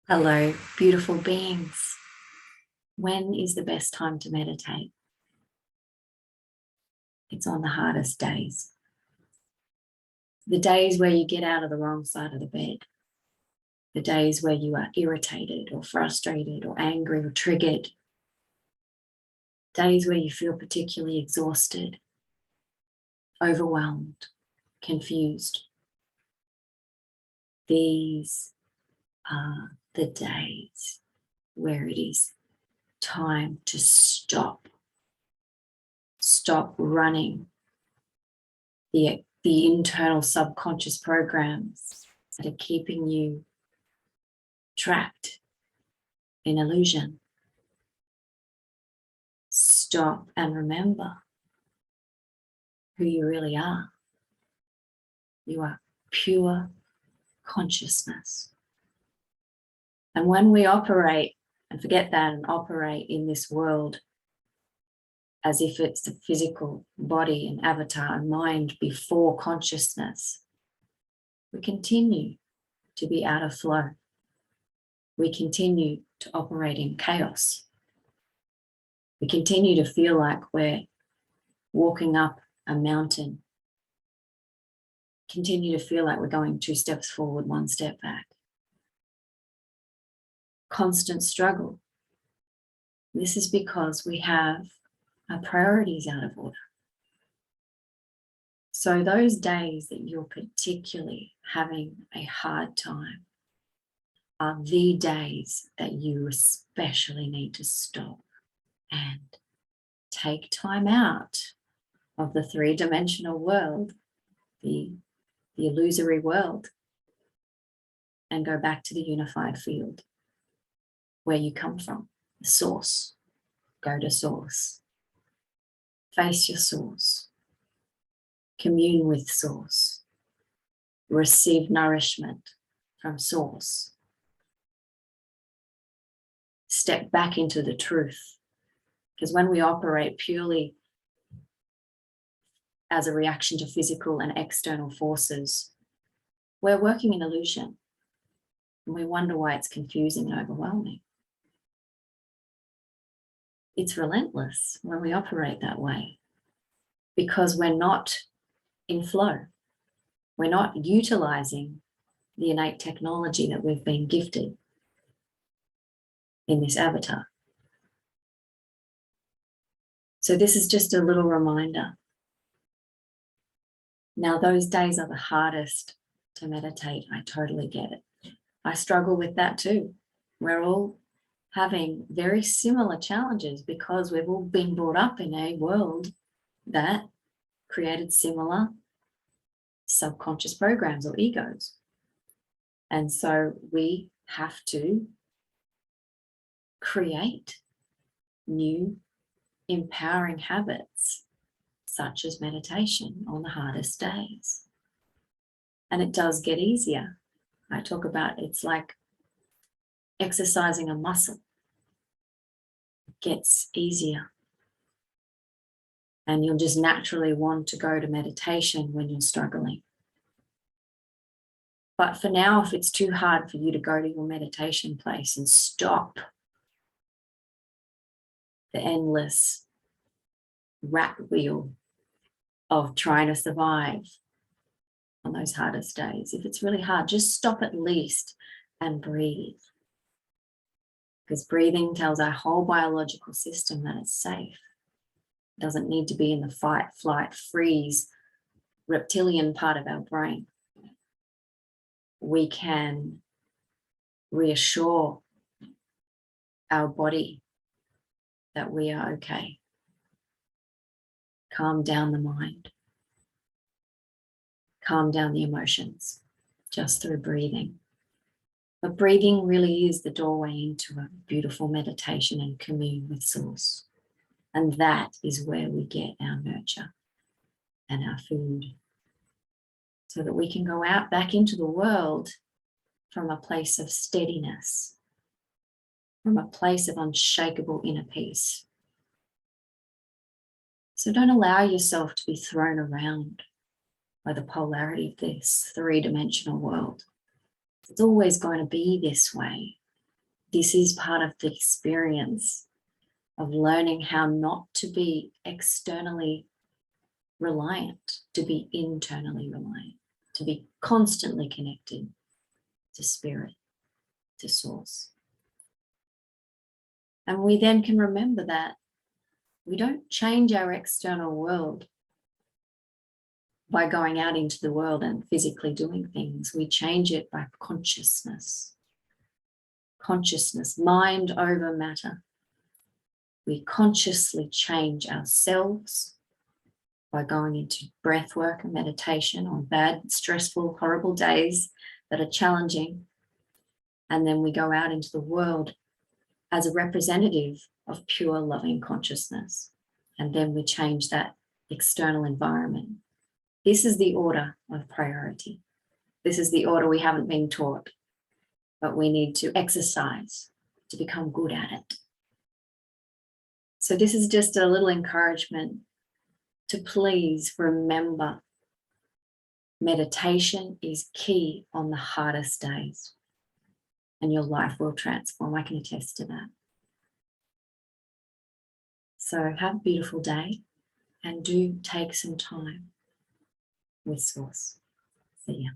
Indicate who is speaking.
Speaker 1: Hello, beautiful beings. When is the best time to meditate? It's on the hardest days. The days where you get out of the wrong side of the bed. The days where you are irritated or frustrated or angry or triggered. Days where you feel particularly exhausted, overwhelmed, confused. These are the days where it is time to stop. Stop running the internal subconscious programs that are keeping you trapped in illusion. Stop and remember who you really are. You are pure consciousness. And when we operate and forget that and operate in this world as if it's a physical body and avatar and mind before consciousness, we continue to be out of flow. We continue to operate in chaos. We continue to feel like we're walking up a mountain. Continue to feel like we're going 2 steps forward, 1 step back. Constant struggle. This is because we have our priorities out of order. So those days that you're particularly having a hard time are the days that you especially need to stop and take time out of the 3-dimensional world, the illusory world, and go back to the unified field where you come from, the source. Go to source. Face your source. Commune with source. Receive nourishment from source. Step back into the truth. Because when we operate purely as a reaction to physical and external forces, we're working in illusion. And we wonder why it's confusing and overwhelming. It's relentless when we operate that way because we're not in flow. We're not utilizing the innate technology that we've been gifted in this avatar. So this is just a little reminder. Now, those days are the hardest to meditate. I totally get it. I struggle with that too. We're all having very similar challenges because we've all been brought up in a world that created similar subconscious programs or egos. And so we have to create new empowering habits such as meditation on the hardest days. And it does get easier. I talk about it's like exercising a muscle. It gets easier. And you'll just naturally want to go to meditation when you're struggling. But for now, if it's too hard for you to go to your meditation place and stop the endless rat wheel of trying to survive on those hardest days, if it's really hard, just stop at least and breathe. Because breathing tells our whole biological system that it's safe. It doesn't need to be in the fight, flight, freeze, reptilian part of our brain. We can reassure our body that we are okay. Calm down the mind. Calm down the emotions just through breathing. But breathing really is the doorway into a beautiful meditation and commune with source. And that is where we get our nurture and our food. So that we can go out back into the world from a place of steadiness, from a place of unshakable inner peace. So don't allow yourself to be thrown around by the polarity of this 3-dimensional world. It's always going to be this way. This is part of the experience of learning how not to be externally reliant, to be internally reliant, to be constantly connected to spirit, to source. And we then can remember that we don't change our external world by going out into the world and physically doing things. We change it by consciousness. Consciousness, mind over matter. We consciously change ourselves by going into breath work and meditation on bad, stressful, horrible days that are challenging. And then we go out into the world as a representative of pure loving consciousness. And then we change that external environment. This is the order of priority. This is the order we haven't been taught, but we need to exercise to become good at it. So this is just a little encouragement to please remember meditation is key on the hardest days, and your life will transform. I can attest to that. So have a beautiful day, and do take some time with Source. See ya.